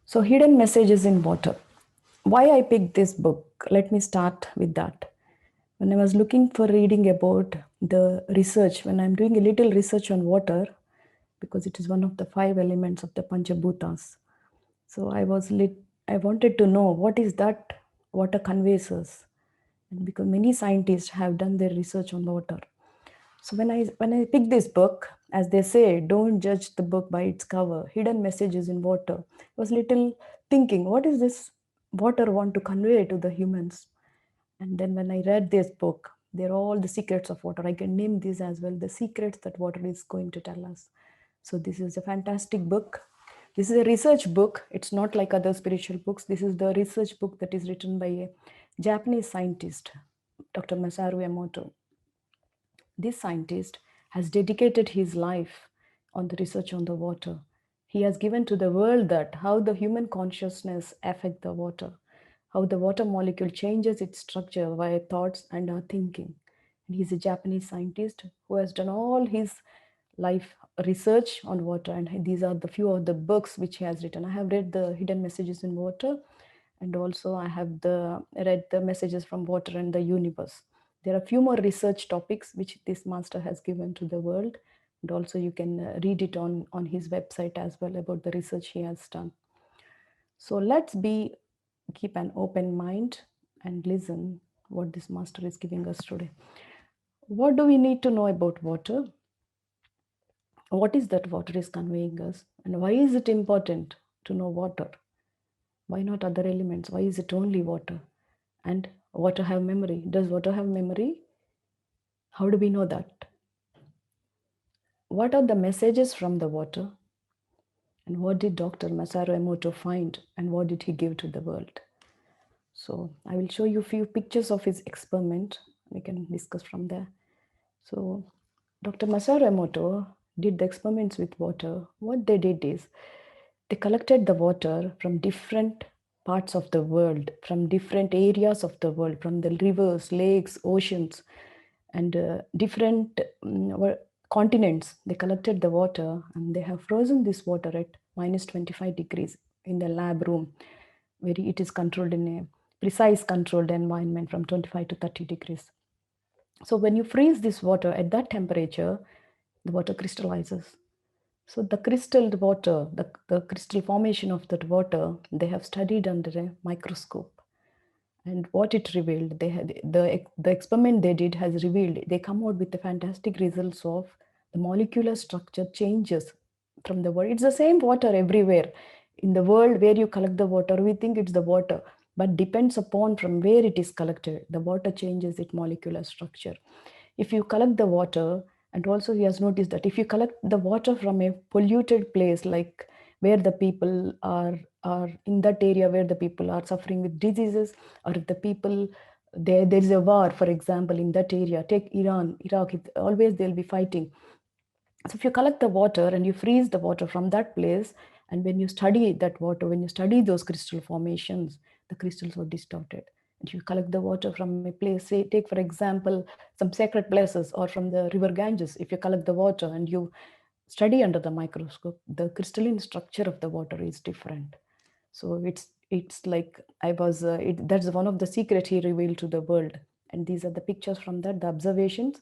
So, hidden messages in water. Why I picked this book? Let me start with that. When I was looking for reading about the research, when I'm doing a little research on water, because it is one of the five elements of the Panchabhutas. So I wanted to know what is that water conveys us, and because many scientists have done their research on water. So when I picked this book, as they say, don't judge the book by its cover. Hidden messages in water. I was little thinking, what is this water want to convey to the humans? And then when I read this book, they're all the secrets of water. I can name these as well, the secrets that water is going to tell us. So this is a fantastic book. This is a research book. It's not like other spiritual books. This is the research book that is written by a Japanese scientist, Dr. Masaru Emoto. This scientist has dedicated his life on the research on the water. He has given to the world that how the human consciousness affect the water, how the water molecule changes its structure via thoughts and our thinking. And he's a Japanese scientist who has done all his life research on water, and these are the few of the books which he has written. I have read the Hidden Messages in Water, and also I have read the Messages from Water and the Universe. There are a few more research topics which this master has given to the world, and also you can read it on his website as well about the research he has done. So let's keep an open mind and listen what this master is giving us today. What do we need to know about water? What is that water is conveying us, and why is it important to know water? Why not other elements? Why is it only water? And water have memory? Does water have memory? How do we know that? What are the messages from the water? And what did Dr. Masaru Emoto find, and what did he give to the world? So I will show you a few pictures of his experiment. We can discuss from there. So Dr. Masaru Emoto did the experiments with water. What they did is they collected the water from different parts of the world, from different areas of the world, from the rivers, lakes, oceans, and different continents. They collected the water and they have frozen this water at minus 25 degrees in the lab room, where it is controlled in a precise controlled environment from 25 to 30 degrees. So when you freeze this water at that temperature, the water crystallizes. So the crystal water, the crystal formation of that water, they have studied under a microscope. And what it revealed, the experiment they did has revealed, they come out with the fantastic results of the molecular structure changes from the water. It's the same water everywhere. In the world where you collect the water, we think it's the water, but depends upon from where it is collected. The water changes its molecular structure. If you collect the water, and also he has noticed that if you collect the water from a polluted place, like where the people are in that area where the people are suffering with diseases, or if the people there is a war, for example, in that area, take Iran, Iraq, always they'll be fighting. So if you collect the water and you freeze the water from that place, and when you study that water, when you study those crystal formations, the crystals are distorted. And you collect the water from a place, say, take for example, some sacred places, or from the river Ganges. If you collect the water and you study under the microscope, the crystalline structure of the water is different. So it's like that's one of the secret he revealed to the world. And these are the pictures from that, the observations.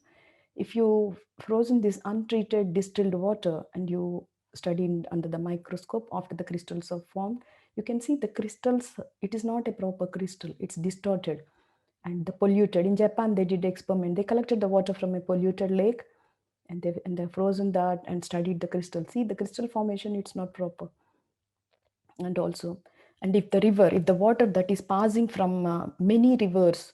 If you frozen this untreated distilled water and you study under the microscope after the crystals are formed, you can see the crystals, it is not a proper crystal, it's distorted and the polluted. In Japan, they did experiment. They collected the water from a polluted lake, and they frozen that and studied the crystal. See the crystal formation, it's not proper. And also, and if the water that is passing from many rivers,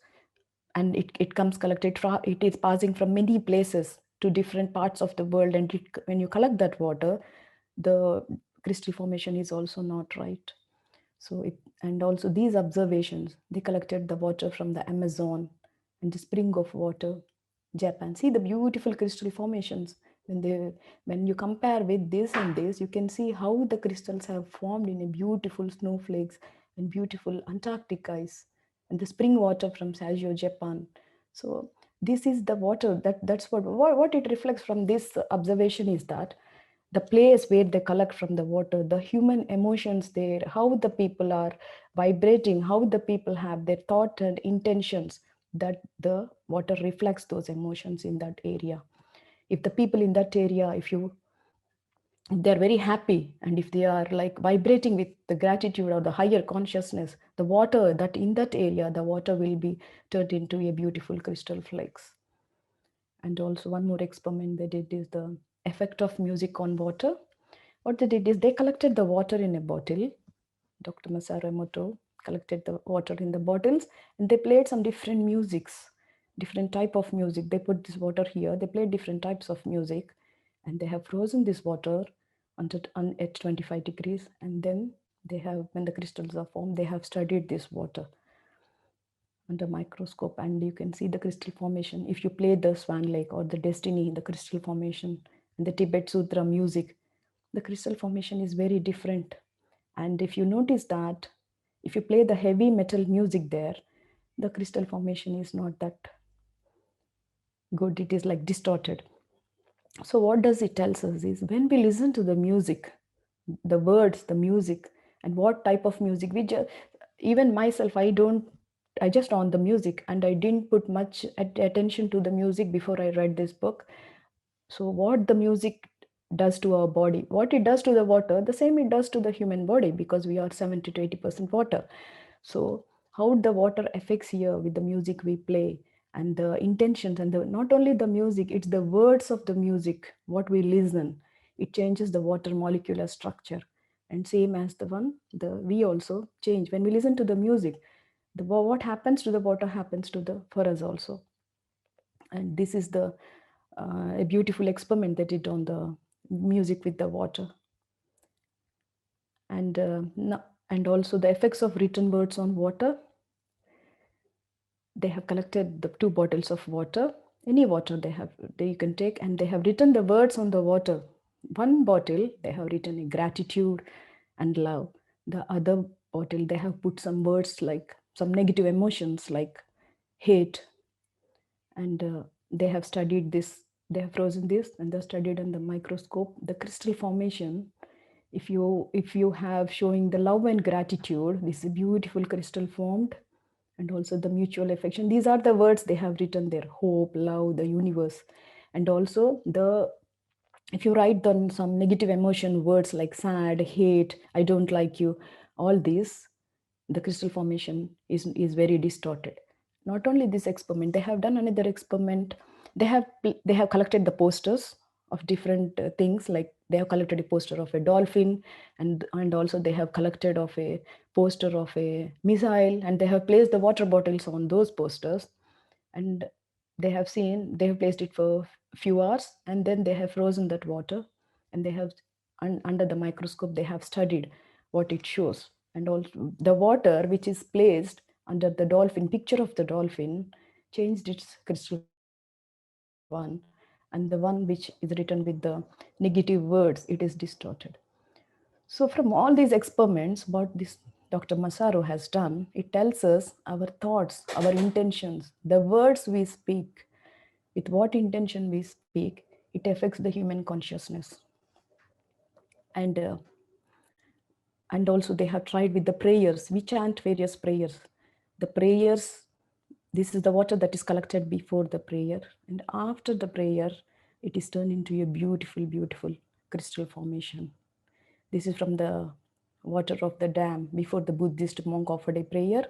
and it comes collected, it is passing from many places to different parts of the world, and when you collect that water, the crystal formation is also not right. So and also these observations, they collected the water from the Amazon and the spring of water, Japan. See the beautiful crystal formations. When you compare with this and this, you can see how the crystals have formed in a beautiful snowflakes and beautiful Antarctic ice, and the spring water from Saggio, Japan. So this is the water that's what it reflects from this observation is that the place where they collect from the water, the human emotions there, how the people are vibrating, how the people have their thought and intentions, that the water reflects those emotions in that area. If the people in that area, if they're very happy, and if they are like vibrating with the gratitude or the higher consciousness, the water that in that area, the water will be turned into a beautiful crystal flakes. And also one more experiment they did is the effect of music on water. What they did is they collected the water in a bottle. Dr. Masaru Emoto collected the water in the bottles, and they played some different musics, different type of music. They put this water here, they played different types of music, and they have frozen this water at 25 degrees. And then they have, when the crystals are formed, they have studied this water under microscope, and you can see the crystal formation. If you play the Swan Lake or the Destiny, the crystal formation, and the Tibet Sutra music, the crystal formation is very different. And if you notice that, if you play the heavy metal music there, the crystal formation is not that good. It is like distorted. So what does it tells us is, when we listen to the music, the words, the music, and what type of music, even myself, I just on the music, and I didn't put much attention to the music before I read this book. So what the music does to our body, what it does to the water, the same it does to the human body, because we are 70 to 80% water. So how the water affects here with the music we play, and the intentions, and not only the music, it's the words of the music, what we listen, it changes the water molecular structure. And same as we also change when we listen to the music. What happens to the water happens to the for us also. And this is a beautiful experiment they did on the music with the water. And and also the effects of written words on water. They have collected the 2 bottles of water, any water you can take, and they have written the words on the water. One bottle they have written a gratitude and love. The other bottle they have put some words like some negative emotions like hate. And they have studied this, they have frozen this, and they studied under the microscope the crystal formation. If you have showing the love and gratitude, this is a beautiful crystal formed. And also the mutual affection, these are the words they have written there: hope, love, the universe. And also if you write down some negative emotion words like sad, hate, I don't like you, all these, the crystal formation is very distorted. Not only this experiment, they have done another experiment. They have collected the posters of different things, like they have collected a poster of a dolphin, and also they have collected of a poster of a missile, and they have placed the water bottles on those posters. And they have placed it for a few hours, and then they have frozen that water, and they have under the microscope they have studied what it shows. And also the water which is placed under the dolphin, picture of the dolphin, changed its crystal formation. And the one which is written with the negative words, it is distorted. So from all these experiments, what this Dr. Masaru has done, it tells us our thoughts, our intentions, the words we speak, with what intention we speak, it affects the human consciousness. And and also they have tried with the prayers. We chant various prayers. The prayers, this is the water that is collected before the prayer, and after the prayer, it is turned into a beautiful, beautiful crystal formation. This is from the water of the dam before the Buddhist monk offered a prayer.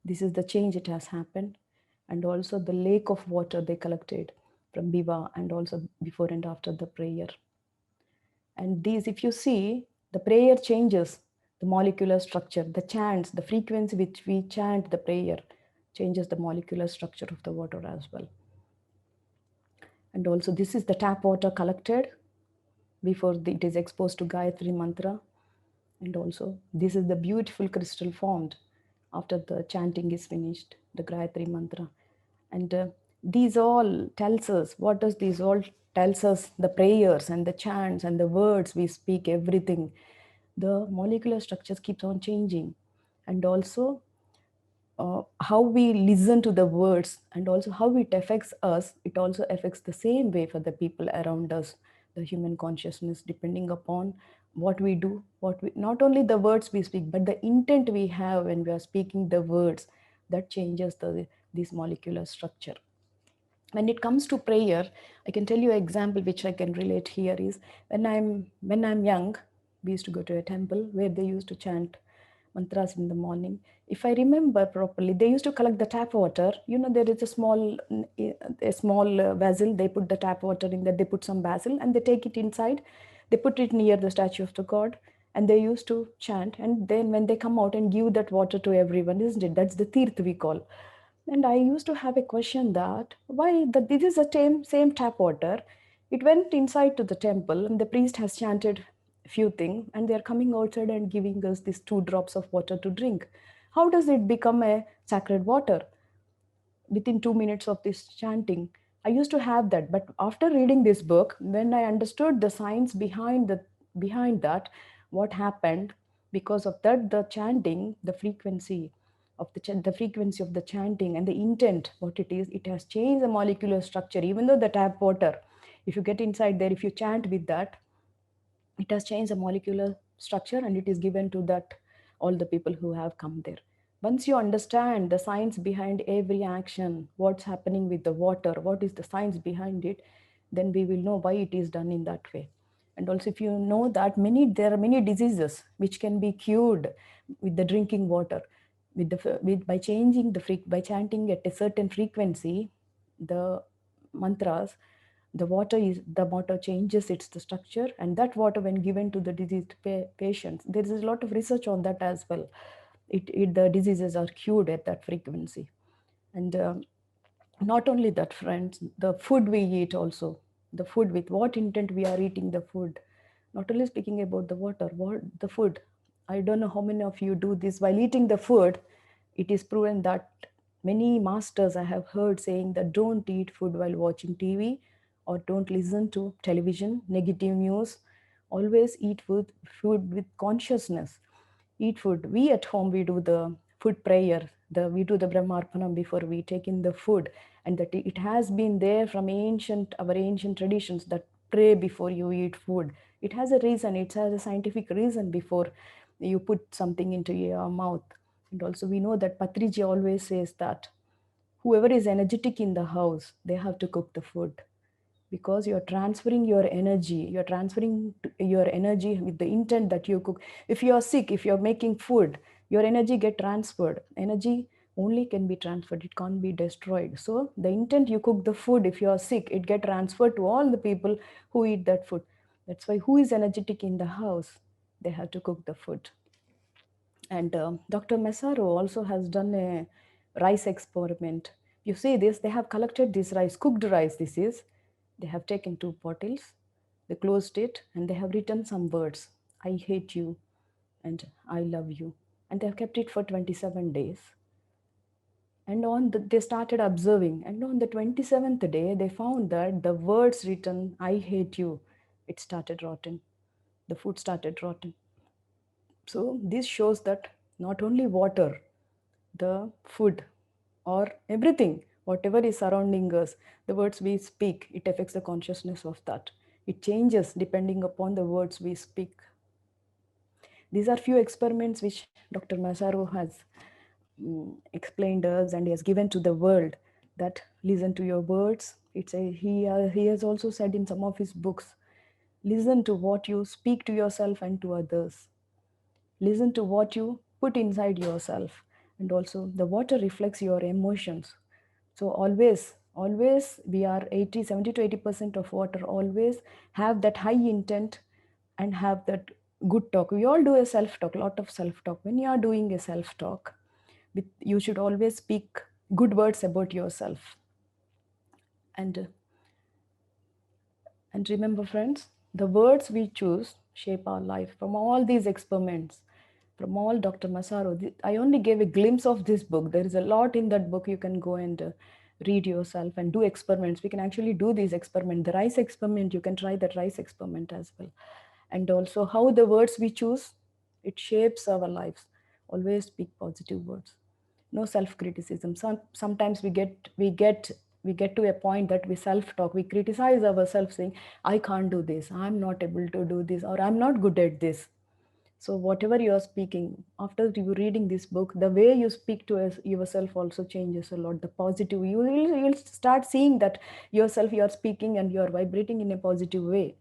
This is the change it has happened. And also the lake of water they collected from Biva, and also before and after the prayer. And these, if you see, the prayer changes the molecular structure, the chants, the frequency which we chant the prayer changes the molecular structure of the water as well. And also this is the tap water collected before it is exposed to Gayatri mantra. And also this is the beautiful crystal formed after the chanting is finished, the Gayatri mantra. And these all tells us, what does these all tells us? The prayers and the chants and the words we speak, everything, the molecular structures keeps on changing. And also how we listen to the words, and also how it affects us, it also affects the same way for the people around us. the human consciousness, depending upon what we do, not only the words we speak, but the intent we have when we are speaking the words, that changes this molecular structure. When it comes to prayer, I can tell you an example which I can relate here is when I'm young, we used to go to a temple where they used to chant mantras in the morning. If I remember properly, they used to collect the tap water. There is a small vessel. They put the tap water in there. They put some basil and they take it inside. They put it near the statue of the god, and they used to chant. And then when they come out and give that water to everyone, isn't it? That's the tirth we call. And I used to have a question that why this is the same tap water. It went inside to the temple and the priest has chanted few things and they are coming outside and giving us these 2 drops of water to drink. How does it become a sacred water within 2 minutes of this chanting? I used to have that, but after reading this book, when I understood the science behind that, what happened because of that, the chanting, the frequency the frequency of the chanting and the intent, what it is, it has changed the molecular structure. Even though the tap water, if you get inside there, if you chant with that, it has changed the molecular structure and it is given to that all the people who have come there. Once you understand the science behind every action, what's happening with the water, what is the science behind it, then we will know why it is done in that way. And also, if you know that there are many diseases which can be cured with the drinking water, by changing by chanting at a certain frequency, the mantras, the water changes its the structure, and that water, when given to the diseased patients, there is a lot of research on that as well. The diseases are cured at that frequency. And not only that, friends, the food we eat also, the food, with what intent we are eating the food. Not only speaking about the water, what the food. I don't know how many of you do this while eating the food. It is proven that many masters I have heard saying that don't eat food while watching TV or don't listen to television, negative news. Always eat food with consciousness. Eat food. We at home, we do the food prayer. We do the Brahmarpanam before we take in the food, and that it has been there from our ancient traditions that pray before you eat food. It has a reason. It has a scientific reason before you put something into your mouth. And also, we know that Patriji always says that whoever is energetic in the house, they have to cook the food, because you're transferring your energy with the intent that you cook. If you are sick, if you're making food, your energy get transferred. Energy only can be transferred, it can't be destroyed. So the intent you cook the food, if you are sick, it get transferred to all the people who eat that food. That's why who is energetic in the house, they have to cook the food. And Dr. Massaro also has done a rice experiment. You see this, they have collected this rice, cooked rice this is. They have taken 2 bottles, they closed it, and they have written some words. I hate you and I love you. And they have kept it for 27 days. And they started observing. And on the 27th day, they found that the words written, I hate you, it started rotting. The food started rotting. So this shows that not only water, the food, or everything, whatever is surrounding us, the words we speak, it affects the consciousness of that. It changes depending upon the words we speak. These are few experiments which Dr. Massaro has explained us, and he has given to the world, that listen to your words. He has also said in some of his books, listen to what you speak to yourself and to others. Listen to what you put inside yourself. And also, the water reflects your emotions. So always we are 70 to 80% of water. Always have that high intent and have that good talk. We all do a self-talk, lot of self-talk. When you are doing a self-talk, you should always speak good words about yourself. And remember, friends, the words we choose shape our life. From all these experiments, from all Dr. Massaro, I only gave a glimpse of this book. There is a lot in that book. You can go and read yourself and do experiments. We can actually do these experiments. The rice experiment, you can try that rice experiment as well. And also how the words we choose, it shapes our lives. Always speak positive words. No self-criticism. Sometimes we get we get to a point that we self-talk, we criticize ourselves saying, I can't do this, I'm not able to do this, or I'm not good at this. So whatever you are speaking, after you reading this book, the way you speak to yourself also changes a lot. The positive, you'll start seeing that yourself, you are speaking and you are vibrating in a positive way.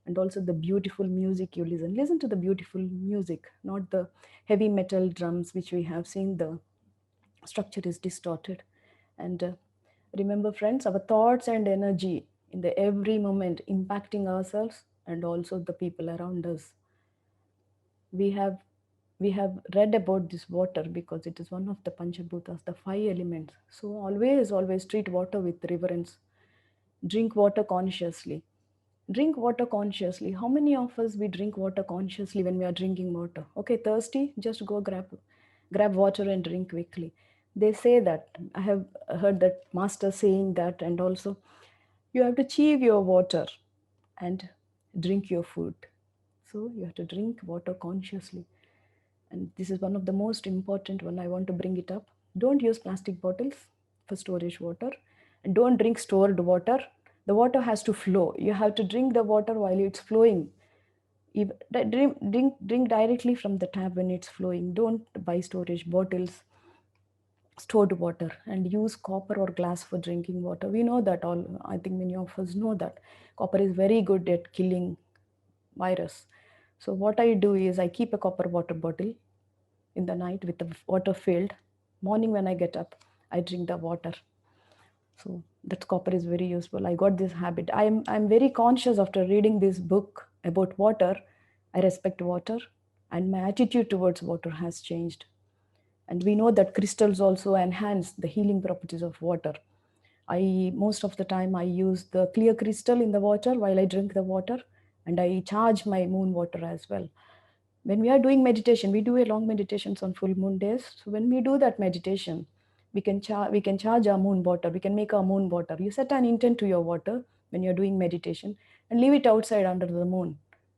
And also the beautiful music you listen to the beautiful music, not the heavy metal drums which we have seen the structure is distorted. And remember friends, our thoughts and energy in the every moment impacting ourselves and also the people around us. We have read about this water because it is one of the panchabhutas, the five elements. So always treat water with reverence. Drink water consciously. Drink water consciously. How many of us we drink water consciously when we are drinking water? Okay, thirsty, just go grab water and drink quickly. They say that, I have heard that master saying that. And also you have to chew your water and drink your food. So you have to drink water consciously. And this is one of the most important one, I want to bring it up. Don't use plastic bottles for storage water, and don't drink stored water. The water has to flow. You have to drink the water while it's flowing. Drink directly from the tap when it's flowing. Don't buy storage bottles, stored water, and use copper or glass for drinking water. We know that all, I think many of us know that copper is very good at killing virus. So what I do is I keep a copper water bottle in the night with the water filled. Morning when I get up, I drink the water. So that copper is very useful. I got this habit. I'm very conscious after reading this book about water. I respect water, and my attitude towards water has changed. And we know that crystals also enhance the healing properties of water. I most of the time I use the clear crystal in the water while I drink the water, and I charge my moon water as well. When we are doing meditation, we do a long meditations on full moon days. So when we do that meditation, we can charge our moon water, we can make our moon water. You set an intent to your water when you're doing meditation and leave it outside under the moon,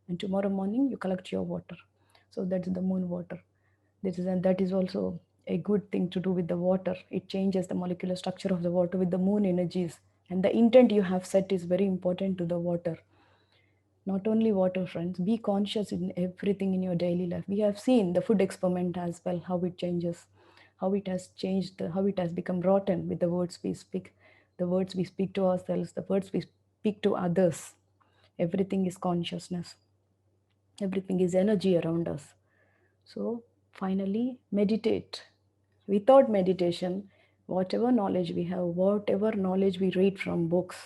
and tomorrow morning you collect your water. So that's the moon water. That is also a good thing to do with the water. It changes the molecular structure of the water with the moon energies, and the intent you have set is very important to the water. Not only water, friends, be conscious in everything in your daily life. We have seen the food experiment as well, how it changes, how it has changed, how it has become rotten with the words we speak, the words we speak to ourselves, the words we speak to others. Everything is consciousness, everything is energy around us. So finally, meditate. Without meditation, whatever knowledge we have, whatever knowledge we read from books,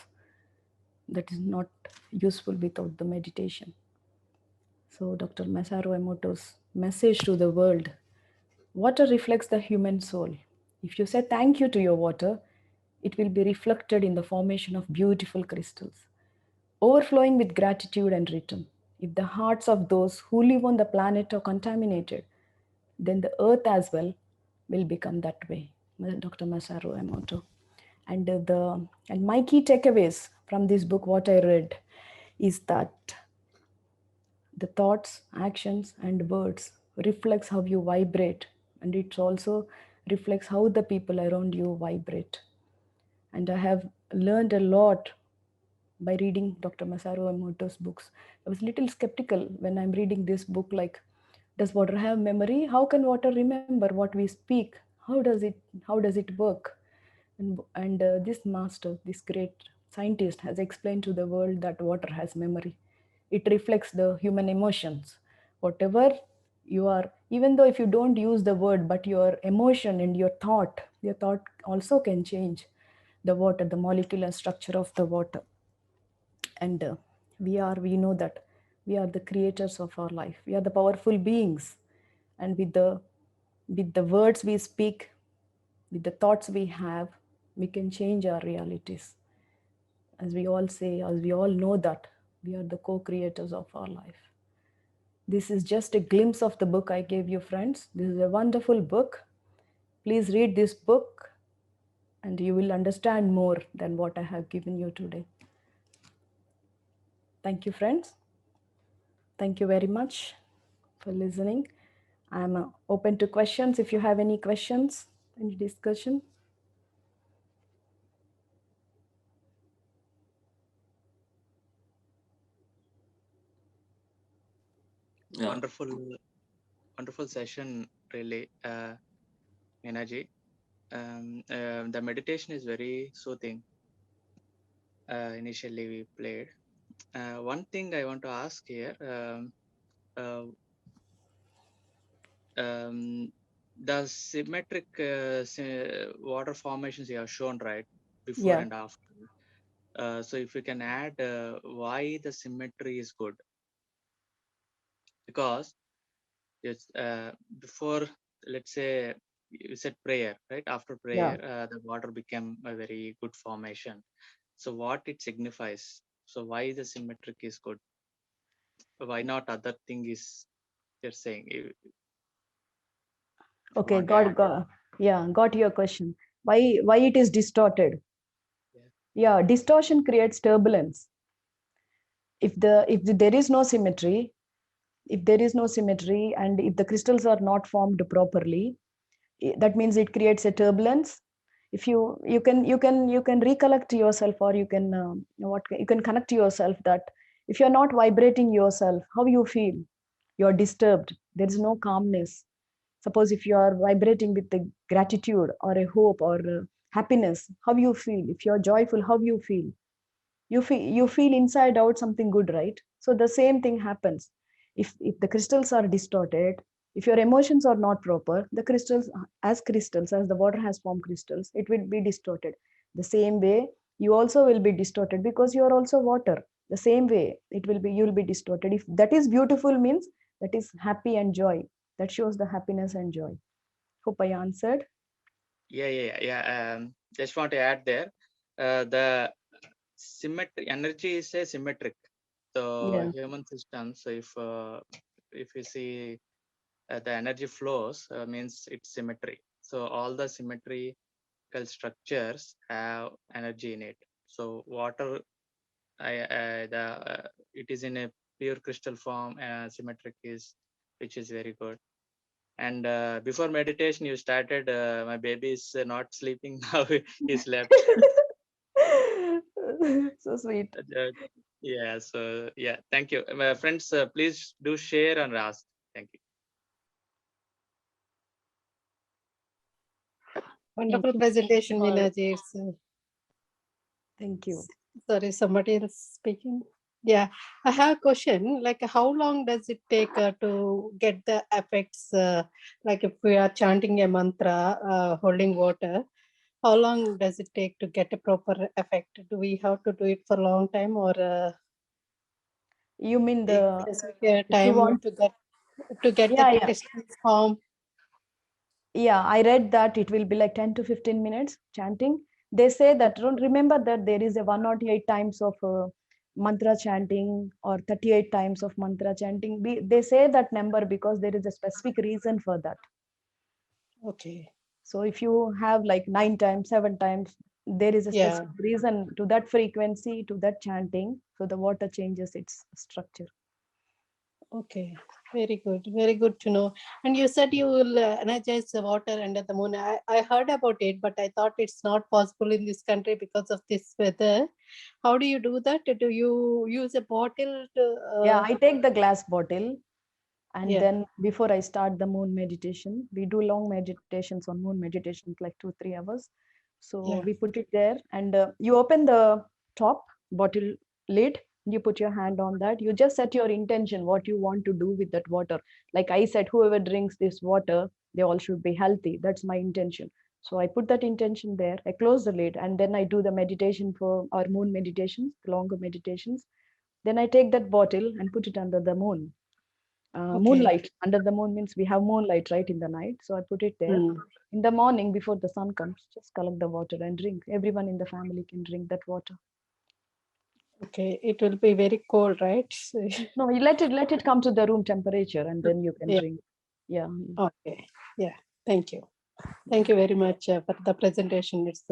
that is not useful without the meditation. So, Dr. Masaru Emoto's message to the world: water reflects the human soul. If you say thank you to your water, it will be reflected in the formation of beautiful crystals, overflowing with gratitude and return. If the hearts of those who live on the planet are contaminated, then the earth as well will become that way. Dr. Masaru Emoto. And my key takeaways from this book, what I read, is that the thoughts, actions, and words reflects how you vibrate, and it also reflects how the people around you vibrate. And I have learned a lot by reading Dr. Masaru Emoto's books. I was a little skeptical when I'm reading this book, like, does water have memory? How can water remember what we speak? How does it work? And this master, this great scientist, has explained to the world that water has memory. It reflects the human emotions. Whatever you are, even though if you don't use the word, but your emotion and your thought also can change the water, the molecular structure of the water. And we know that we are the creators of our life. We are the powerful beings, and with the words we speak, with the thoughts we have, we can change our realities. As we all say, as we all know, that we are the co-creators of our life. This is just a glimpse of the book I gave you, friends. This is a wonderful book. Please read this book and you will understand more than what I have given you today. Thank you, friends. Thank you very much for listening. I'm open to questions. If you have any questions, any discussion. Yeah. Wonderful session, really, Meena ji. The meditation is very soothing. Initially, we played. One thing I want to ask here, uh, the symmetric water formations you have shown, right, before Yeah. and after. So if you can add why the symmetry is good, because it's before, let's say, you said prayer, right? After Yeah. prayer, the water became a very good formation. So what it signifies? So why the symmetric is good? Why not other thing is you're saying? If you Okay, want to add it. yeah, got your question. Why it is distorted? Yeah. Yeah, distortion creates turbulence. There is no symmetry, if there is no symmetry, and if the crystals are not formed properly, that means it creates a turbulence. If you can recollect yourself, or you can what you can connect yourself, that if you're not vibrating yourself, how you feel? You're disturbed, there is no calmness. Suppose if you are vibrating with the gratitude or a hope or happiness, how you feel? If you're joyful, how you feel? You feel inside out something good, right? So the same thing happens. If the crystals are distorted, if your emotions are not proper, the crystals, as the water has formed crystals, it will be distorted. The same way, you also will be distorted, because you are also water. The same way, you'll be distorted. If that is beautiful, means that is happy and joy, that shows the happiness and joy. Hope I answered. Yeah. Just want to add there. The symmetry energy is a symmetric. So Yeah. human systems. So if you see the energy flows, means it's symmetry. So all the symmetrical structures have energy in it. So water, it is in a pure crystal form. Symmetric is, which is very good. And before meditation, you started. My baby is not sleeping now. He slept. So sweet. Uh, yeah. So yeah. Thank you, my friends. Please do share and ask. Thank you. Thank Wonderful you presentation, for Meenaji. thank you. Sorry, somebody else speaking. Yeah, I have a question. Like, how long does it take to get the effects? Like, if we are chanting a mantra, holding water, how long does it take to get a proper effect? Do we have to do it for a long time, or You mean See, the specific if you time want? to get the Yeah, yeah, crystals form? yeah. I read that it will be like 10 to 15 minutes chanting. They say that, don't remember that there is a 108 times of mantra chanting, or 38 times of mantra chanting. They say that number because there is a specific reason for that. Okay. So if you have like 9 times, 7 times, there is a Yeah. specific reason to that frequency, to that chanting. So the water changes its structure. Okay, very good. Very good to know. And you said you will energize the water under the moon. I heard about it, but I thought it's not possible in this country because of this weather. How do you do that? Do you use a bottle? Yeah, I take the glass bottle, and Yeah, then before I start the moon meditation, we do long meditations on moon meditations, like 2 3 hours. So yeah. we put it there, and you open the top bottle lid. You put your hand on that. You just set your intention, what you want to do with that water. Like I said, whoever drinks this water, they all should be healthy. That's my intention. So I put that intention there. I close the lid, and then I do the meditation for our moon meditations, the longer meditations. Then I take that bottle and put it under the moon. Okay. Moonlight. Under the moon means we have moonlight, right, in the night. So I put it there. Hmm. In the morning, before the sun comes, just collect the water and drink. Everyone in the family can drink that water. Okay. It will be very cold, right? No, you let it come to the room temperature, and then you can Yeah. drink. Yeah. Okay. Yeah. Thank you. Thank you very much for the presentation. These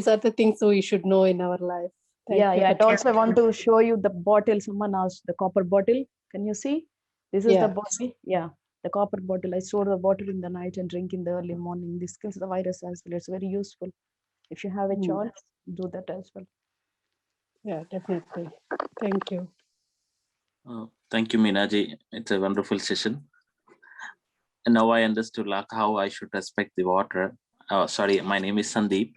are the things we should know in our life. Yeah, Thank you yeah. for And also I want teaching. to show you the bottle. Someone asked the copper bottle. Can you see? This is the Yeah. bottle. Yeah. The copper bottle. I store the water in the night and drink in the early morning. This kills the virus as well. It's very useful. If you have a Hmm. choice, do that as well. Yeah, definitely. Thank you. Uh, Thank you, Meenaji. It's a wonderful session. And now I understood like how I should respect the water. Oh, sorry, my name is Sandeep.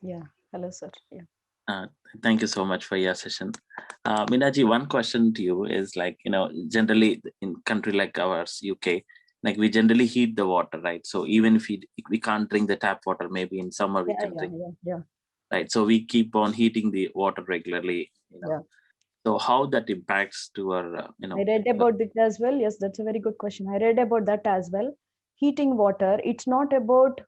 Yeah. Hello, sir. Yeah. Thank you so much for your session. Meenaji, one question to you is like, generally in country like ours, UK, like we generally heat the water, right? So even if we can't drink the tap water, maybe in summer we can drink, Yeah. right? So we keep on heating the water regularly, Yeah. So how that impacts to our, I read about it as well. Yes, that's a very good question. I read about that as well. Heating water, it's not about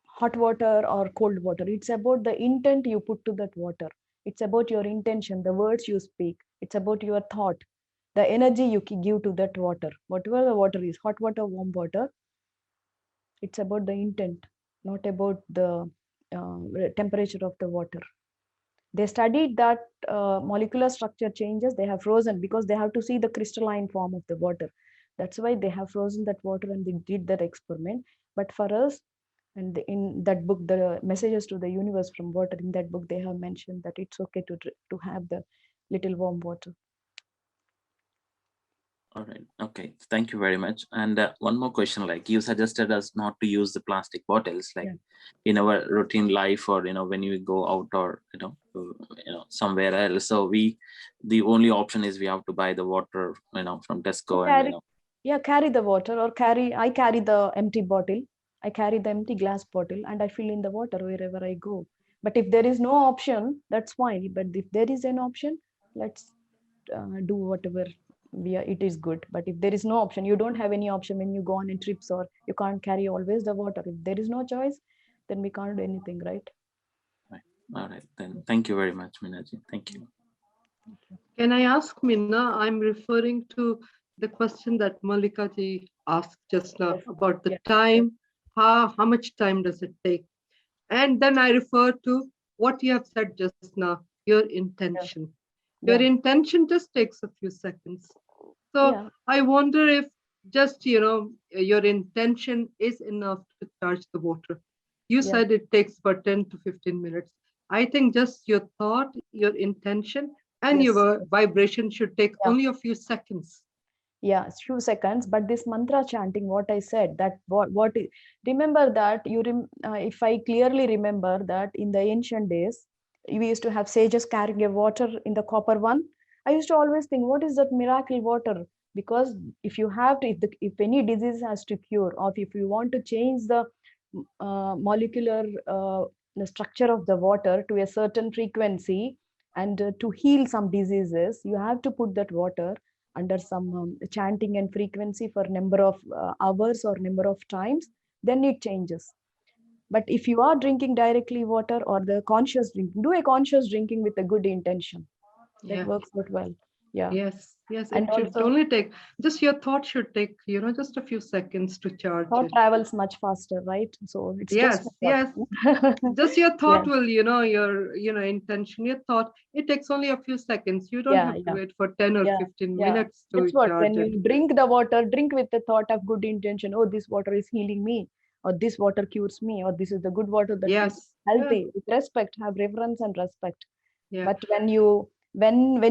hot water or cold water. It's about the intent you put to that water. It's about your intention, the words you speak. It's about your thought, the energy you give to that water. Whatever the water is, hot water, warm water, it's about the intent, not about the temperature of the water. They studied that molecular structure changes. They have frozen because they have to see the crystalline form of the water. That's why they have frozen that water and they did that experiment. But for us, and in that book, the messages to the universe from water, in that book, they have mentioned that it's okay to have the little warm water. All right. Okay. Thank you very much. And one more question, like you suggested us not to use the plastic bottles, like in our routine life, or when you go out, or somewhere else. So the only option is we have to buy the water, from Tesco, and carry the water, or I carry the empty bottle. I carry the empty glass bottle and I fill in the water wherever I go. But if there is no option, that's fine. But if there is an option, let's do whatever it is good. But if there is no option, you don't have any option when you go on in trips, or you can't carry always the water. If there is no choice, then we can't do anything, right? All right, then thank you very much, Meenaji. Thank you. Can I ask Meena? I'm referring to the question that Malika ji asked just now about the time. How much time does it take? And then I refer to what you have said just now, your intention. Your intention just takes a few seconds. So I wonder if just, your intention is enough to charge the water. You said it takes about 10 to 15 minutes. I think just your thought, your intention, and your vibration should take only a few seconds. Yeah, few seconds. But this mantra chanting, what I said, that remember that if I clearly remember that in the ancient days, we used to have sages carrying a water in the copper one. I used to always think, what is that miracle water? Because if you have to, if any disease has to cure, or if you want to change the molecular the structure of the water to a certain frequency, and to heal some diseases, you have to put that water under some chanting and frequency for number of hours or number of times, then it changes. But if you are drinking directly water, or the conscious drinking, do a conscious drinking with a good intention. That works out well. Yeah. Yes. And it should only take, just your thought should take, just a few seconds to charge. Thought travels much faster, right? So it's yes. Just your thought will, your intention, your thought, it takes only a few seconds. You don't have to wait for 10 or 15 minutes to charge when you drink the water, drink with the thought of good intention. Oh, this water is healing me, or this water cures me, or this is the good water that is healthy. With respect, have reverence and respect. But when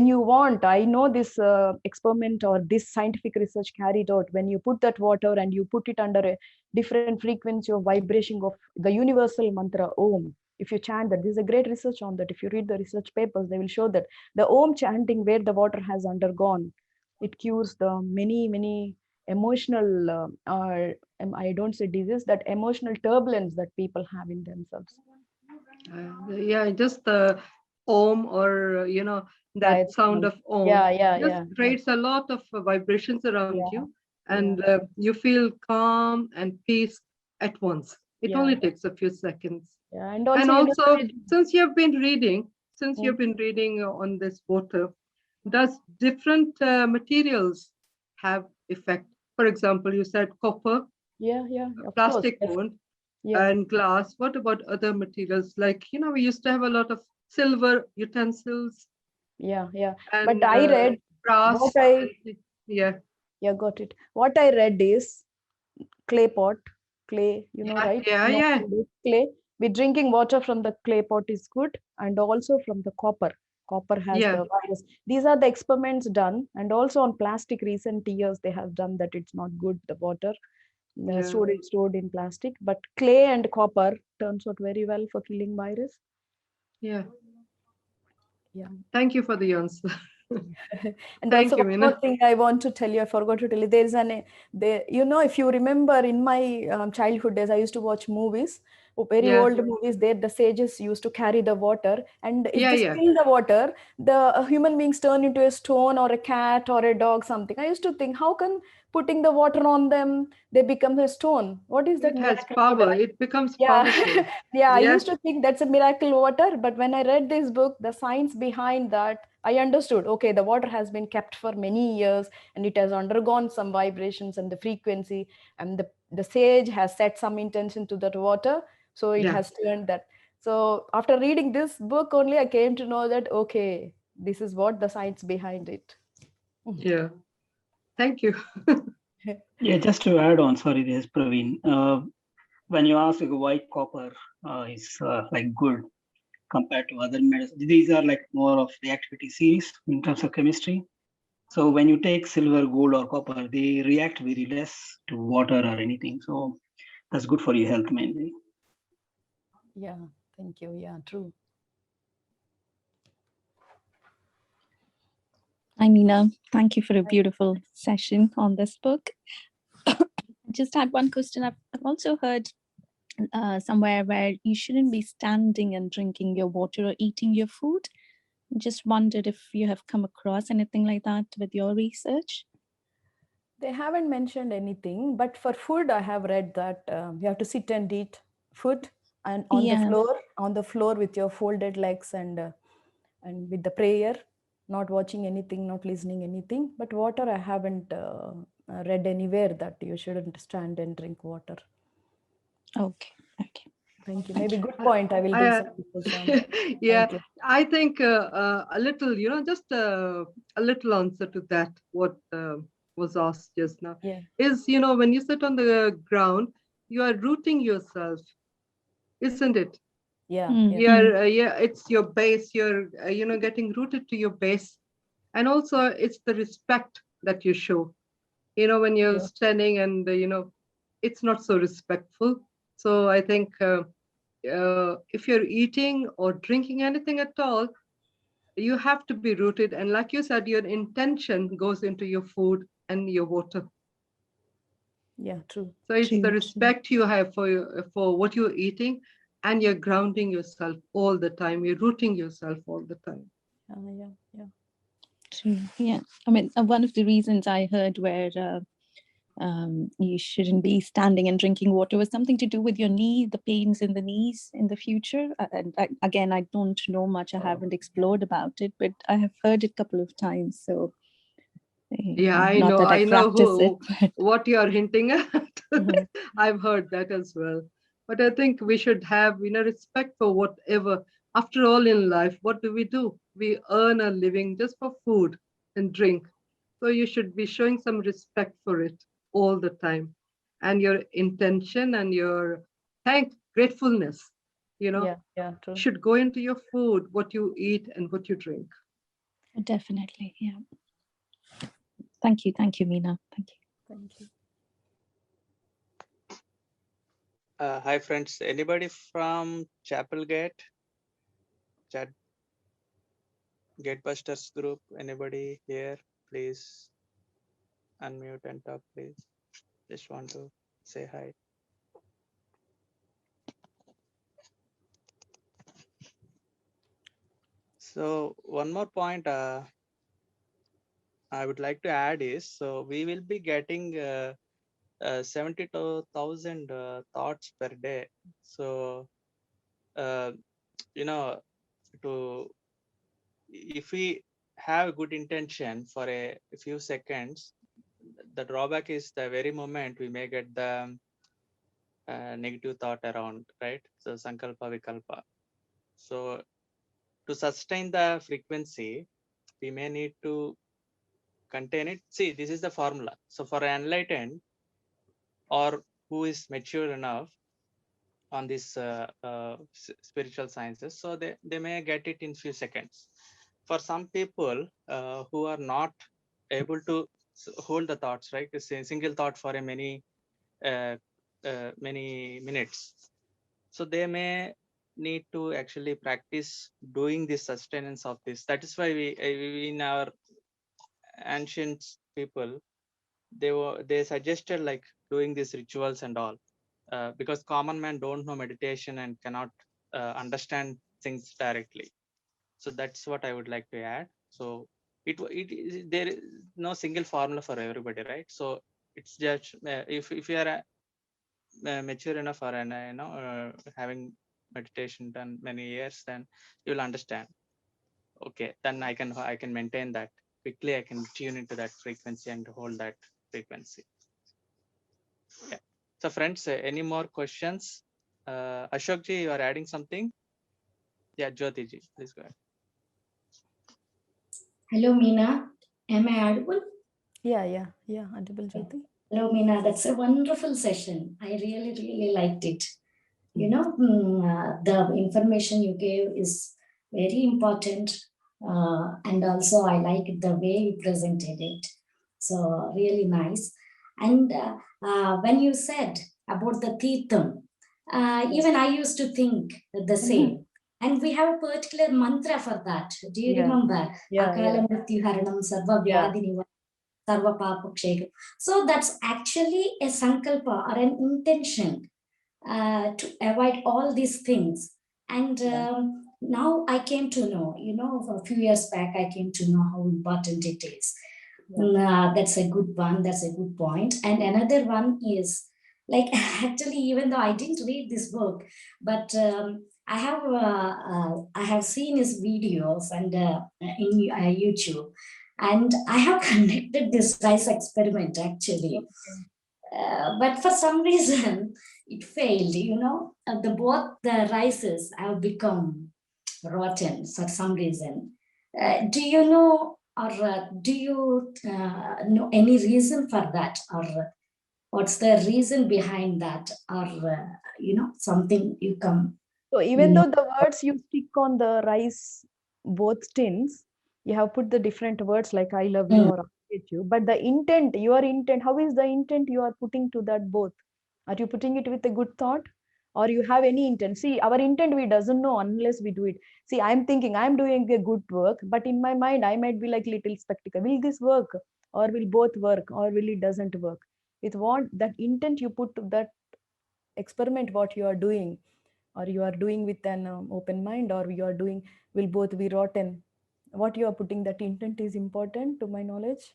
you want, I know this experiment or this scientific research carried out, when you put that water and you put it under a different frequency of vibration of the universal mantra Om, if you chant that, there's a great research on that. If you read the research papers, they will show that the Om chanting, where the water has undergone, it cures the many emotional I don't say disease, that emotional turbulence that people have in themselves. Just the Om, or that sound of Om just creates a lot of vibrations around you, and you feel calm and peace at once. It only takes a few seconds. And also since you've been reading on this water, does different materials have effect? For example, you said copper, plastic won't, and glass. What about other materials? Like, we used to have a lot of silver utensils. And, but I read brass. Got it. What I read is clay pot, right? Clay. We're drinking water from the clay pot is good, and also from the copper. Copper has the virus. These are the experiments done, and also on plastic. Recent years they have done that it's not good. The water stored in plastic, but clay and copper turns out very well for killing virus. Yeah. Thank you for the answer. And Thank also you, one Meena. more thing I want to tell you, I forgot to tell you. There's if you remember in my childhood days, I used to watch movies, very old movies. There, the sages used to carry the water, and if they spill the water, the human beings turn into a stone or a cat or a dog, something. I used to think, how can putting the water on them, they become a stone? What is that It has miracle? power. It becomes powerful. I used to think that's a miracle water, but when I read this book, the science behind that, I understood, okay, the water has been kept for many years and it has undergone some vibrations and the frequency, and the sage has set some intention to that water. So it has turned that. So after reading this book only, I came to know that, okay, this is what the science behind it. Yeah. Thank you. Yeah, just to add on, sorry, this is Praveen. When you ask why copper is like good compared to other metals, these are like more of reactivity series in terms of chemistry. So when you take silver, gold, or copper, they react very less to water or anything. So that's good for your health mainly. Yeah, thank you. Yeah, true. Hi, Meena. Thank you for a beautiful session on this book. I just had one question. I've also heard somewhere where you shouldn't be standing and drinking your water or eating your food. Just wondered if you have come across anything like that with your research. They haven't mentioned anything, but for food, I have read that you have to sit and eat food and on the floor with your folded legs and with the prayer, not watching anything, not listening anything. But water, I haven't read anywhere that you shouldn't stand and drink water. Okay. Thank you. Maybe good point. I will do some. Yeah, I think a little, just a little answer to that, what was asked just now, is, when you sit on the ground, you are rooting yourself, isn't it? It's your base. You're, getting rooted to your base. And also it's the respect that you show, when you're standing and, it's not so respectful. So I think if you're eating or drinking anything at all, you have to be rooted. And like you said, your intention goes into your food and your water. Yeah, true. So it's the respect you have for what you're eating, and you're grounding yourself all the time. You're rooting yourself all the time. Yeah. True. Yeah. I mean, one of the reasons I heard where you shouldn't be standing and drinking water was something to do with your knee, the pains in the knees in the future. And again, I don't know much. I haven't explored about it, but I have heard it a couple of times. So yeah, I know what you're hinting at. I've heard that as well. But I think we should have, respect for whatever. After all, in life, what do? We earn a living just for food and drink. So you should be showing some respect for it all the time. And your intention and your gratefulness, true. should go into your food, what you eat and what you drink. Definitely, yeah. Thank you, Meena. Thank you. Hi friends, anybody from Chapelgate? Gatebusters group, anybody here? Please unmute and talk, please. Just want to say hi. So one more point I would like to add is, so we will be getting 72,000 thoughts per day. So, if we have a good intention for a few seconds, the drawback is the very moment we may get the negative thought around, right? So sankalpa vikalpa. So to sustain the frequency, we may need to contain it. See, this is the formula. So for enlightened or who is mature enough on this spiritual sciences, so they may get it in few seconds. for some people who are not able to hold the thoughts, right? It's a single thought for a many minutes. So they may need to actually practice doing the sustenance of this. That is why we in our ancient people, they suggested like doing these rituals and all, because common man don't know meditation and cannot understand things directly. So that's what I would like to add. So there is no single formula for everybody, right? So it's just if you are mature enough or having meditation done many years, then you'll understand. Okay, then I can maintain that quickly. I can tune into that frequency and hold that frequency. Yeah. So friends, any more questions? Ashok ji, you are adding something? Yeah, Jyoti ji, please go ahead. Hello, Meena. Am I audible? Yeah, audible, Jyoti. Hello, Meena. That's a wonderful session. I really, really liked it. You know, the information you gave is very important. And also, I like the way you presented it. So, really nice. And when you said about the Tirtham, even I used to think the same. And we have a particular mantra for that. Do you remember? Akala Mrityu Haranam Sarva Vyadhi Nivaranam Sarva Papa Kshayam. So that's actually a sankalpa or an intention to avoid all these things. And now I came to know, a few years back, I came to know how important it is. That's a good one. That's a good point. And another one is like, actually, even though I didn't read this book, but I have seen his videos and in YouTube, and I have conducted this rice experiment actually. But for some reason, it failed. Both the rices have become rotten for some reason. Do you know, or do you know any reason for that, or what's the reason behind that, or something you come? So even though the words you stick on the rice, both tins, you have put the different words like I love you or I hate you, but the intent, your intent, how is the intent you are putting to that both? Are you putting it with a good thought, or you have any intent? See, our intent we doesn't know unless we do it. See, I'm thinking I'm doing a good work, but in my mind I might be like little skeptical. Will this work, or will both work, or will it doesn't work? With what that intent you put to that experiment, what you are doing, or you are doing with an open mind, or you are doing will both be rotten. What you are putting, that intent is important to my knowledge.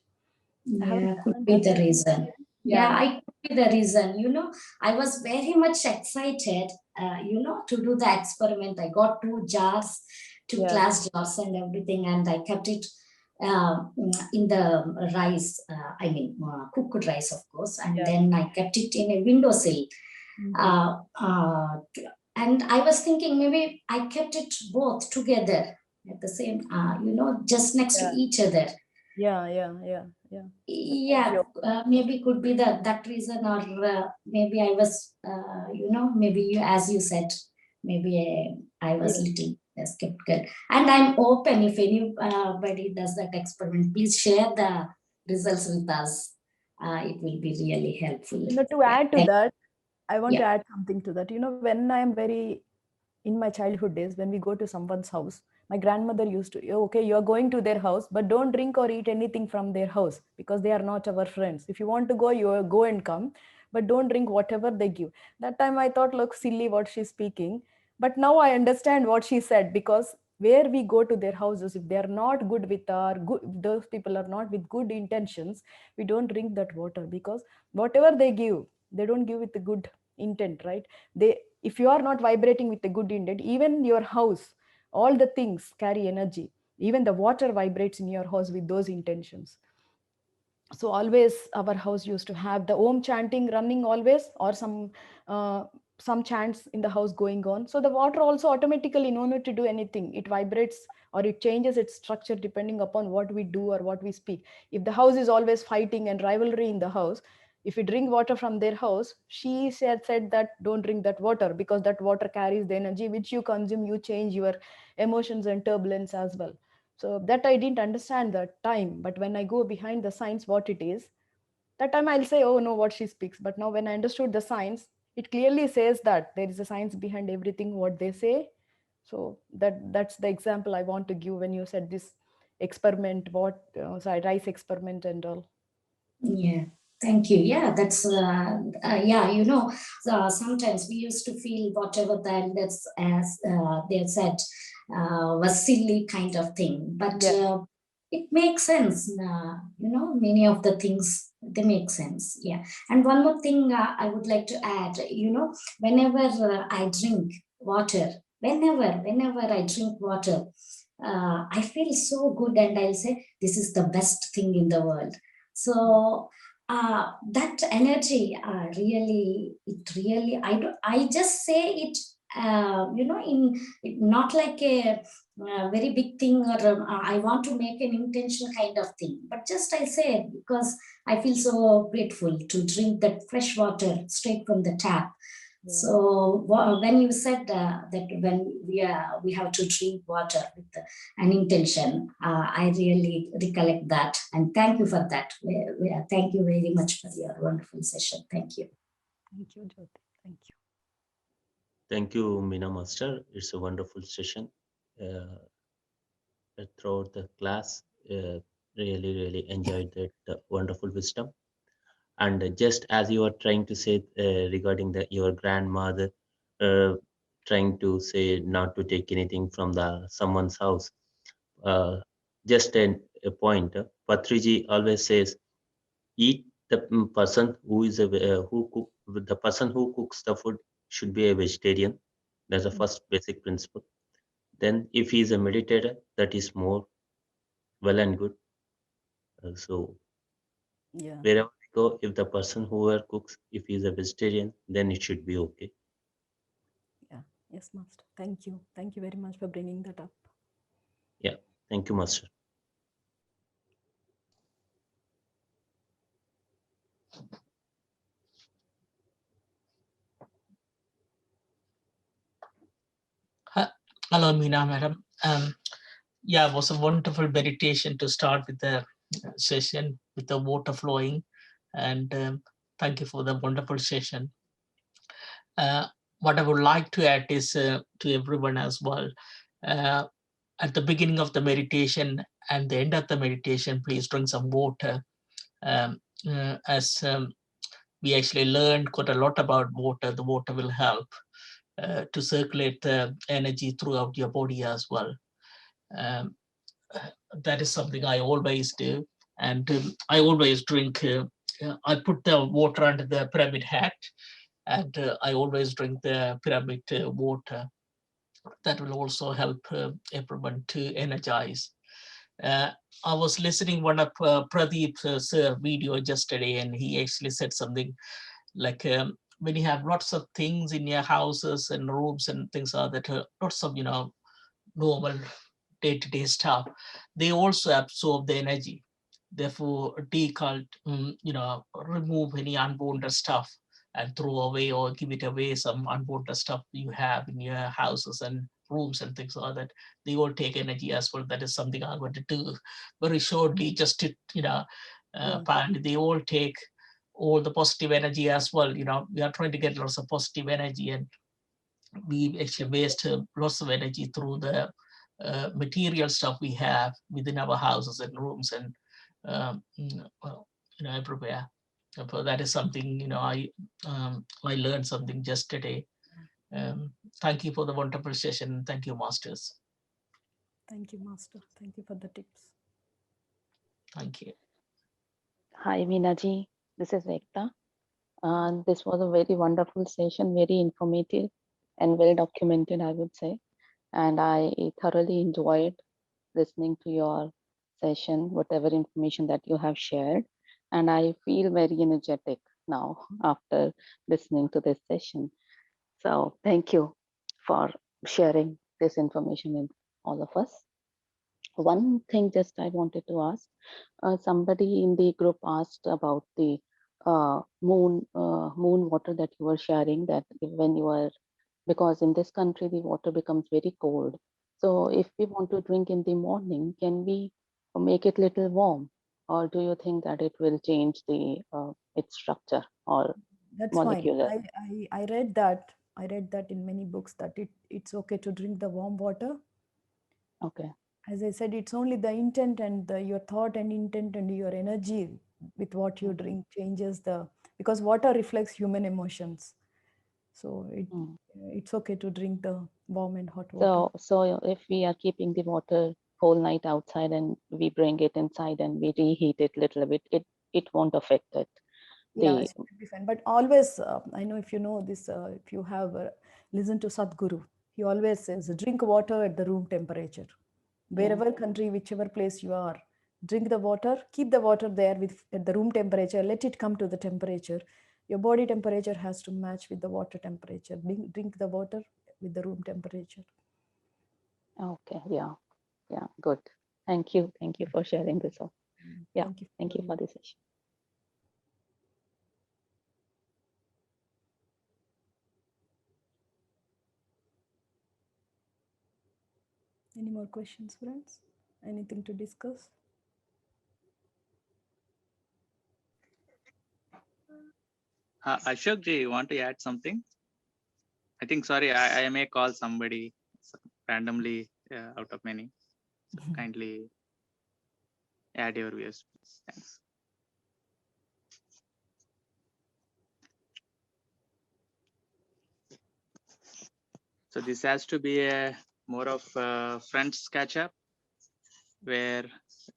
Yeah, could be the reason. Yeah, I could be the reason. I was very much excited, to do the experiment. I got 2 jars, 2 glass jars and everything, and I kept it in the rice, cooked rice, of course, and then I kept it in a windowsill. And I was thinking maybe I kept it both together at the same, just next to each other. Maybe could be that reason, or maybe I was, maybe you, as you said, maybe I was little skeptical. And I'm open if anybody does that experiment. Please share the results with us. It will be really helpful. To add to that, I want to add something to that. When I am in my childhood days, when we go to someone's house, my grandmother used to, okay, you're going to their house, but don't drink or eat anything from their house because they are not our friends. If you want to go, you go and come, but don't drink whatever they give. That time I thought, look, silly what she's speaking. But now I understand what she said, because where we go to their houses, if they are not good with those people are not with good intentions, we don't drink that water, because whatever they give, they don't give with a good intent, right? If you are not vibrating with a good intent, even your house, all the things carry energy. Even the water vibrates in your house with those intentions. So always our house used to have the Om chanting running always, or some chants in the house going on. So the water also automatically, no need to do anything, it vibrates or it changes its structure depending upon what we do or what we speak. If the house is always fighting and rivalry in the house, if you drink water from their house, she said that don't drink that water, because that water carries the energy which you consume, you change your emotions and turbulence as well. So that I didn't understand the time, but when I go behind the science, what it is, that time I'll say, oh no, what she speaks. But now when I understood the science, it clearly says that there is a science behind everything what they say. So that's the example I want to give when you said this experiment, what rice experiment and all. Yeah, thank you. Yeah, that's yeah. Sometimes we used to feel whatever the elders as they said was silly kind of thing, but it makes sense. Many of the things they make sense. Yeah, and one more thing I would like to add. Whenever I drink water, whenever I drink water, I feel so good, and I'll say this is the best thing in the world. So that energy I just say it, not like a very big thing, or I want to make an intention kind of thing, but just I say it because I feel so grateful to drink that fresh water straight from the tap. So when you said that when we have to drink water with an intention, I really recollect that, and thank you for that. Thank you very much for your wonderful session. Thank you. Thank you, Jyoti. Thank you. Thank you, Meena Master. It's a wonderful session. Throughout the class, really enjoyed that wonderful wisdom. And just as you are trying to say regarding your grandmother, trying to say not to take anything from someone's house, just a point. Patriji always says, eat the person who is the person who cooks the food should be a vegetarian. That's the first basic principle. Then, if he is a meditator, that is more well and good. So wherever we go, if the person whoever cooks, if he is a vegetarian, then it should be okay. Yeah. Yes, Master. Thank you. Thank you very much for bringing that up. Yeah. Thank you, Master. Hello, Meena, madam. Yeah, it was a wonderful meditation to start with the session with the water flowing, and thank you for the wonderful session. What I would like to add is to everyone as well. At the beginning of the meditation and the end of the meditation, please drink some water. As we actually learned quite a lot about water, the water will help to circulate the energy throughout your body as well. That is something I always do, and I always drink. I put the water under the pyramid hat, and I always drink the pyramid water. That will also help everyone to energize. I was listening one of Pradeep's video yesterday, and he actually said something like, when you have lots of things in your houses and rooms and things like that, lots of normal day-to-day stuff, they also absorb the energy. Therefore, remove any unwanted stuff and throw away or give it away some unwanted stuff you have in your houses and rooms and things like that. They all take energy as well. That is something I'm going to do very shortly, just to and they all take all the positive energy as well. We are trying to get lots of positive energy, and we actually waste lots of energy through the material stuff we have within our houses and rooms and everywhere. So that is something I learned something just today. Thank you for the wonderful session. Thank you, masters. Thank you, Master. Thank you for the tips. Thank you. Hi, Meenaji. This is Ekta. This was a very wonderful session, very informative and well documented, I would say. And I thoroughly enjoyed listening to your session, whatever information that you have shared. And I feel very energetic now after listening to this session. So thank you for sharing this information with all of us. One thing just I wanted to ask, somebody in the group asked about the moon water that you were sharing, that when you are, because in this country the water becomes very cold, So if we want to drink in the morning, can we make it little warm, or do you think that it will change the its structure or That's fine. molecular? I read that. I read that in many books that it's okay to drink the warm water. Okay. As I said, it's only the intent and your thought and intent and your energy with what you drink changes because water reflects human emotions. So it's okay to drink the warm and hot water. So if we are keeping the water whole night outside and we bring it inside and we reheat it little bit, it won't affect it. Yeah, it should be fine. But always, I know if you know this, if you have listened to Sadhguru, he always says, drink water at the room temperature. Wherever country, whichever place you are, drink the water, keep the water there at the room temperature, let it come to the temperature. Your body temperature has to match with the water temperature. Drink the water with the room temperature. Okay, yeah, good. Thank you for sharing this all. Yeah, thank you for this session. Any more questions, friends? Anything to discuss? Ashok ji, you want to add something? I think, sorry, I may call somebody randomly out of many. So kindly add your views. Thanks. So this has to be a more of a friends catch up where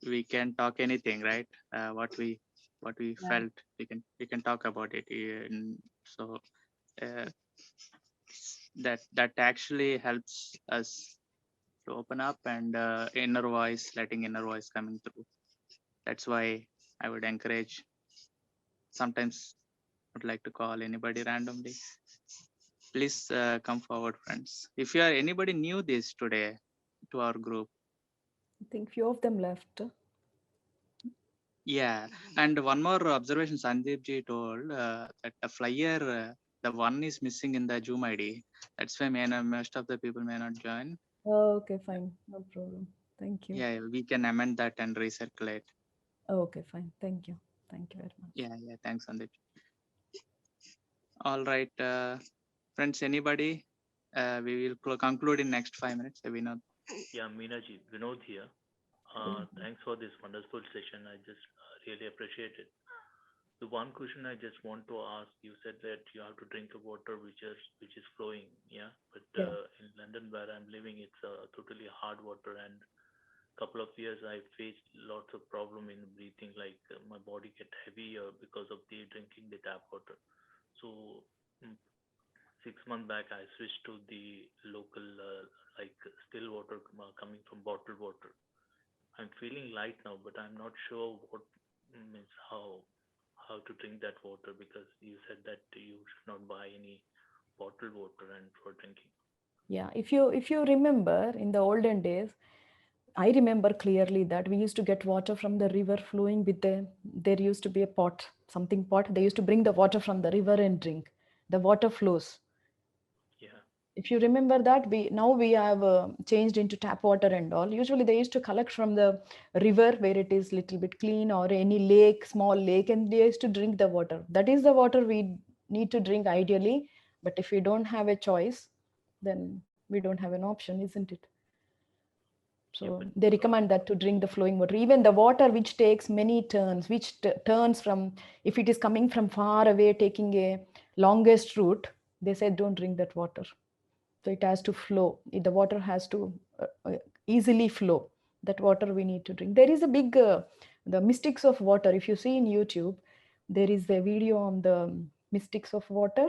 we can talk anything, right? What we felt, we can talk about it. So that actually helps us to open up and letting inner voice coming through. That's why I would encourage. Sometimes I would like to call anybody randomly. Please come forward, friends. If you are anybody new this today to our group, I think few of them left. yeah. And one more observation, Sandeep ji told that the flyer, the one is missing in the Zoom ID. That's why most of the people may not join. Oh, okay, fine, no problem. Thank you. Yeah, we can amend that and recirculate. Okay, fine. Thank you very much. Yeah, thanks, Sandeep. All right, friends, anybody? We will conclude in next 5 minutes. Vinod. Yeah, Meena ji, Vinod here. Thanks for this wonderful session. I just really appreciate it. The one question I just want to ask, you said that you have to drink the water which is flowing, yeah. But in London where I'm living, it's totally hard water, and couple of years I faced lots of problem in breathing, like my body get heavy because of the drinking the tap water. So 6 months back I switched to the local like still water coming from bottled water. I'm feeling light now, but I'm not sure what means how to drink that water, because you said that you should not buy any bottled water and for drinking. Yeah, if you remember in the olden days, I remember clearly that we used to get water from the river flowing with there used to be a pot. They used to bring the water from the river and drink. The water flows. Yeah. If you remember that, we have changed into tap water and all. Usually they used to collect from the river where it is little bit clean, or any lake, small lake, and they used to drink the water. That is the water we need to drink ideally. But if we don't have a choice, then we don't have an option, isn't it? So they recommend that to drink the flowing water. Even the water which takes many turns, which turns from, if it is coming from far away, taking a longest route, they say don't drink that water. So it has to flow. The water has to easily flow. That water we need to drink. There is a big, the mystics of water. If you see in YouTube, there is a video on the mystics of water.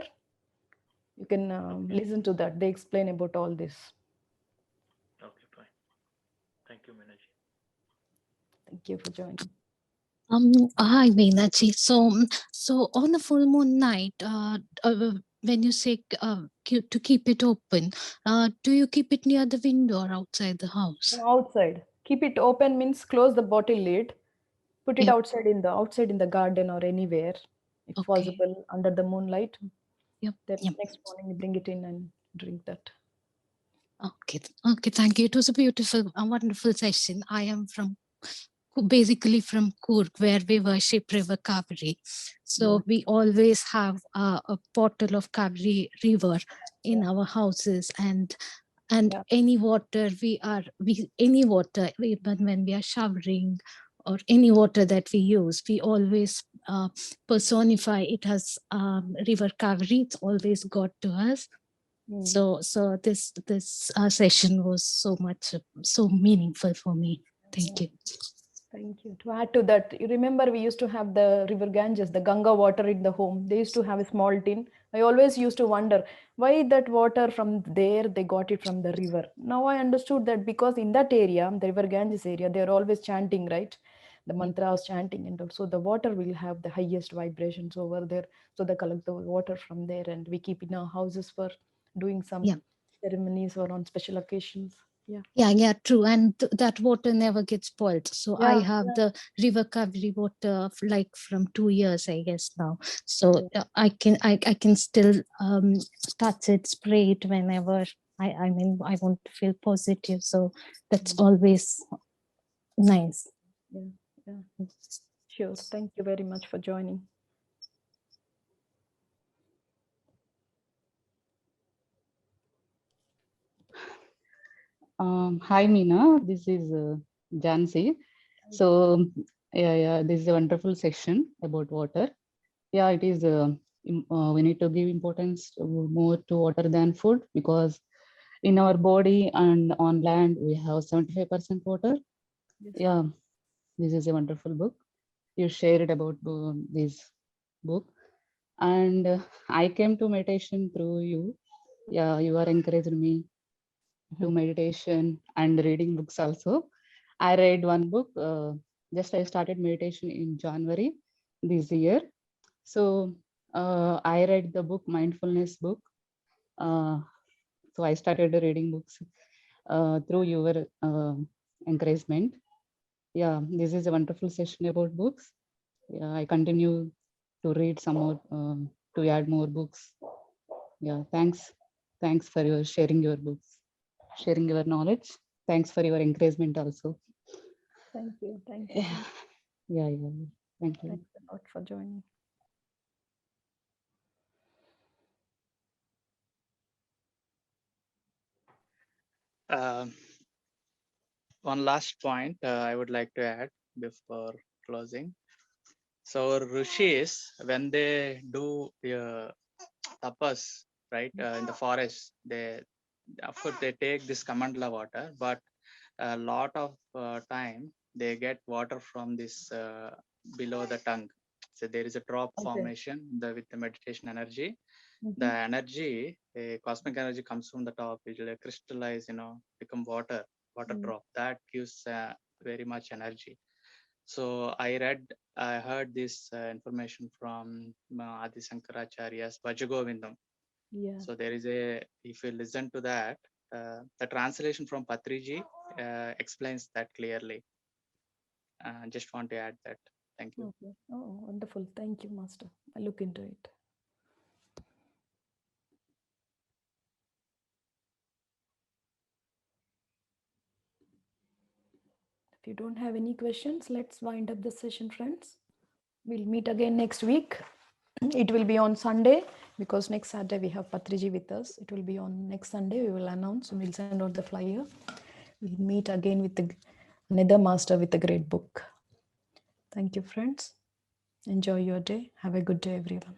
You can listen to that. They explain about all this. Okay, fine. Thank you, Meena ji. Thank you for joining. Hi, Meena ji. So on the full moon night, when you say to keep it open, do you keep it near the window or outside the house? No, outside. Keep it open means close the bottle lid. Put it outside in the garden or anywhere, if possible, under the moonlight. Then next morning you bring it in and drink that. Okay, thank you. It was a beautiful, wonderful session. I am basically from Coorg, where we worship River Kaveri. So we always have a bottle of Kaveri River in our houses, and any water any water, even when we are showering, or any water that we use, we always personify it as River Kaveri. It's always God to us. So this session was so meaningful for me. Thank you. Thank you. To add to that, you remember we used to have the river Ganges, the Ganga water in the home. They used to have a small tin. I always used to wonder why that water from there, they got it from the river. Now I understood that because in that area, the river Ganges area, they're always chanting, right? The mantras chanting, and also the water will have the highest vibrations over there. So they collect the water from there, and we keep in our houses for doing some ceremonies or on special occasions. Yeah, true. And that water never gets spoiled. So I have the river Kaveri water from 2 years, I guess now. So I can still touch it, spray it whenever I I want to feel positive. So that's always nice. Yeah. Sure. Thank you very much for joining. Hi, Meena. This is Jansi. So, this is a wonderful section about water. Yeah, it is. We need to give importance more to water than food, because in our body and on land we have 75% water. Yeah, this is a wonderful book. You shared about this book, and I came to meditation through you. Yeah, you are encouraged me to meditation and reading books also. I read one book. I started meditation in January this year. So I read the book, mindfulness book. So I started reading books through your encouragement. Yeah, this is a wonderful session about books. Yeah, I continue to read some more, to add more books. Yeah, thanks for your sharing your books, sharing your knowledge. Thanks for your encouragement also. Thank you. Thank you. Yeah. Thank you. Thanks a lot for joining. One last point I would like to add before closing. So rishis, when they do tapas, right, in the forest, of course they take this Kamandala water, but a lot of time they get water from this below the tongue. So there is a drop formation with the meditation energy. The energy, cosmic energy, comes from the top. It will crystallize, become water drop. That gives very much energy. So I heard this information from Adi Sankaracharya's Vajagovindam. Yeah. So there is if you listen to that, the translation from Patriji explains that clearly. Just want to add that. Thank you. Okay. Oh, wonderful. Thank you, Master. I'll look into it. If you don't have any questions, let's wind up the session, friends. We'll meet again next week. It will be on Sunday, because next Saturday we have Patriji with us. It will be on next Sunday. We will announce and we'll send out the flyer. We'll meet again with another master with a great book. Thank you, friends. Enjoy your day. Have a good day, everyone.